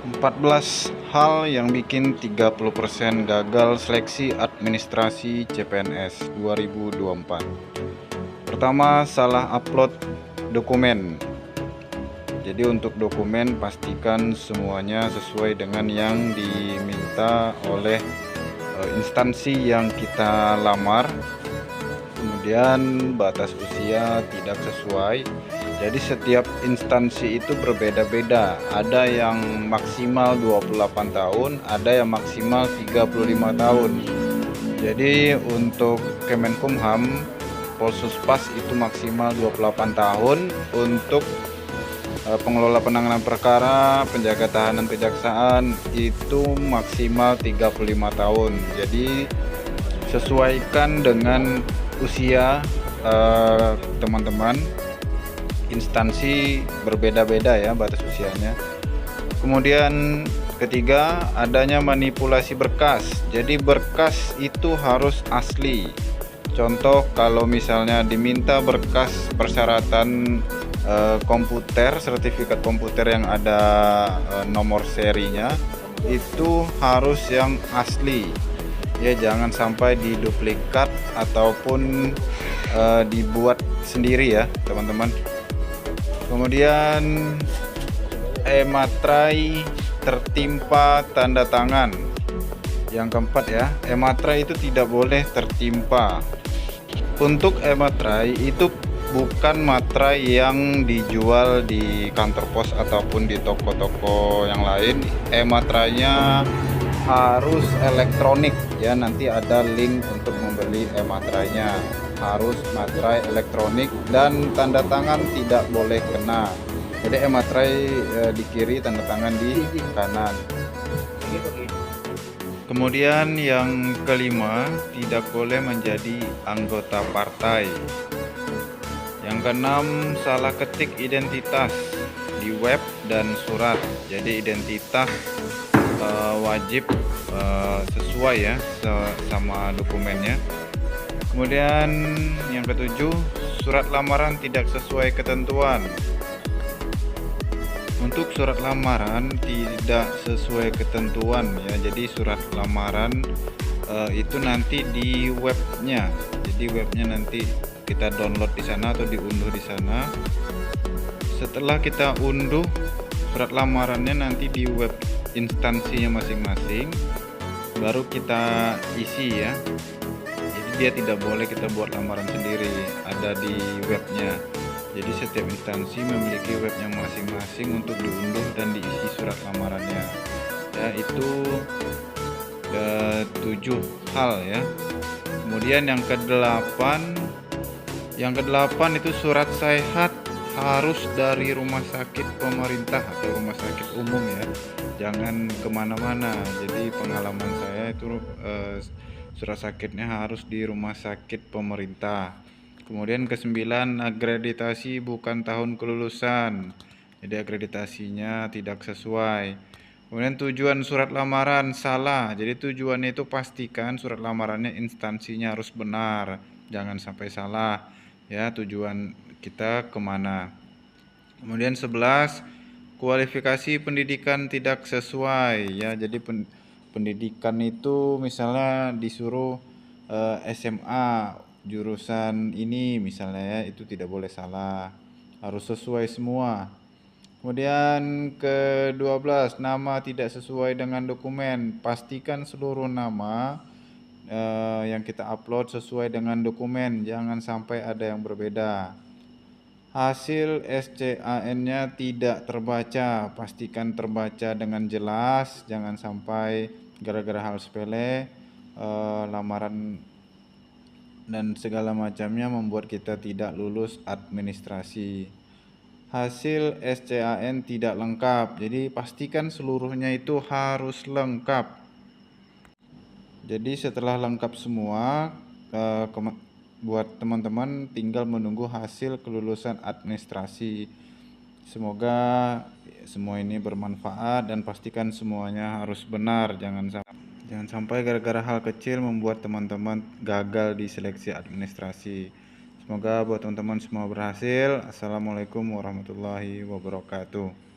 14 hal yang bikin 30% gagal seleksi administrasi CPNS 2024. Pertama, salah upload dokumen. Jadi untuk dokumen pastikan semuanya sesuai dengan yang diminta oleh instansi yang kita lamar. Kemudian batas usia tidak sesuai. Jadi setiap instansi itu berbeda-beda. Ada yang maksimal 28 tahun, ada yang maksimal 35 tahun. Jadi untuk Kemenkumham, Polsuspas itu maksimal 28 tahun. Untuk pengelola penanganan perkara, penjaga tahanan kejaksaan itu maksimal 35 tahun. Jadi sesuaikan dengan usia teman-teman. Instansi berbeda-beda ya batas usianya. Kemudian ketiga, adanya manipulasi berkas. Jadi berkas itu harus asli. Contoh, kalau misalnya diminta berkas persyaratan komputer, sertifikat komputer yang ada nomor serinya, itu harus yang asli ya, jangan sampai diduplikat ataupun dibuat sendiri ya teman-teman. Kemudian e-materai tertimpa tanda tangan. Yang keempat ya, e-materai itu tidak boleh tertimpa. Untuk e-materai itu bukan materai yang dijual di kantor pos ataupun di toko-toko yang lain. E-materainya harus elektronik ya, nanti ada link untuk membeli e-materainya. Harus materai elektronik dan tanda tangan tidak boleh kena. Jadi e-materai di kiri, tanda tangan di kanan. Kemudian yang kelima, tidak boleh menjadi anggota partai. Yang keenam, salah ketik identitas di web dan surat. Jadi identitas wajib sesuai ya sama dokumennya. Kemudian yang ketujuh, surat lamaran tidak sesuai ketentuan. Untuk surat lamaran tidak sesuai ketentuan ya, jadi surat lamaran itu nanti di webnya. Jadi webnya nanti kita download di sana atau diunduh di sana. Setelah kita unduh surat lamarannya nanti di web instansinya masing-masing, baru kita isi ya. Jadi dia tidak boleh kita buat lamaran sendiri, ada di webnya. Jadi setiap instansi memiliki webnya masing-masing untuk diunduh dan diisi surat lamarannya ya. Itu 7 hal ya. Kemudian yang kedelapan itu surat sehat harus dari rumah sakit pemerintah atau rumah sakit umum ya, jangan kemana-mana. Jadi pengalaman saya itu surat sakitnya harus di rumah sakit pemerintah. Kemudian ke-9, akreditasi bukan tahun kelulusan, jadi akreditasinya tidak sesuai. Kemudian tujuan surat lamaran salah, jadi tujuannya itu pastikan surat lamarannya instansinya harus benar, jangan sampai salah ya tujuan kita kemana. Kemudian 11, kualifikasi pendidikan tidak sesuai ya, jadi pendidikan itu misalnya disuruh SMA jurusan ini misalnya ya, itu tidak boleh salah, harus sesuai semua. Kemudian ke-12, nama tidak sesuai dengan dokumen. Pastikan seluruh nama yang kita upload sesuai dengan dokumen, jangan sampai ada yang berbeda. Hasil SCAN-nya tidak terbaca, pastikan terbaca dengan jelas, jangan sampai gara-gara hal sepele lamaran dan segala macamnya membuat kita tidak lulus administrasi. Hasil SCAN tidak lengkap, jadi pastikan seluruhnya itu harus lengkap. Jadi setelah lengkap semua, buat teman-teman tinggal menunggu hasil kelulusan administrasi. Semoga semua ini bermanfaat dan pastikan semuanya harus benar, jangan sampai gara-gara hal kecil membuat teman-teman gagal di seleksi administrasi. Semoga buat teman-teman semua berhasil. Assalamualaikum warahmatullahi wabarakatuh.